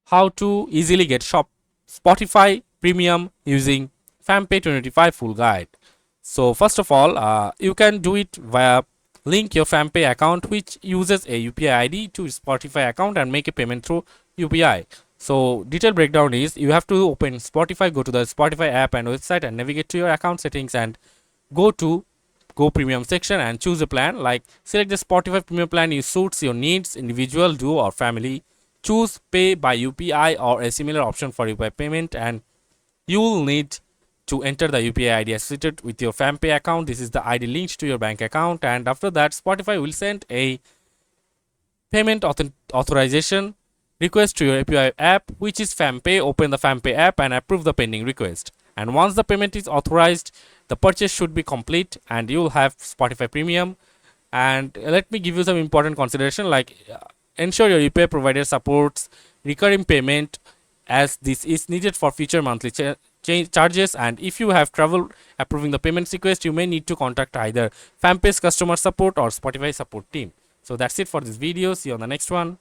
how to easily get Spotify Premium using Fampay 2025 full guide. So first of all, you can do it via link your Fampay account which uses a UPI ID to Spotify account and make a payment through UPI. So detailed breakdown is you have to open Spotify, go to the Spotify app and website and navigate to your account settings and go to Go Premium section and choose a plan. Like select the Spotify Premium plan you suits your needs, individual, duo or family. Choose pay by UPI or a similar option for UPI payment, and you will need to enter the UPI ID associated with your Fampay account. This is the ID linked to your bank account, and after that Spotify will send a payment authorization request to your API app, which is Fampay. Open the Fampay app and approve the pending request. And once the payment is authorized, the purchase should be complete and you will have Spotify Premium. And let me give you some important consideration, like ensure your UPI provider supports recurring payment, as this is needed for future monthly charges. And if you have trouble approving the payment request, you may need to contact either Fampay's customer support or Spotify support team. So that's it for this video. See you on the next one.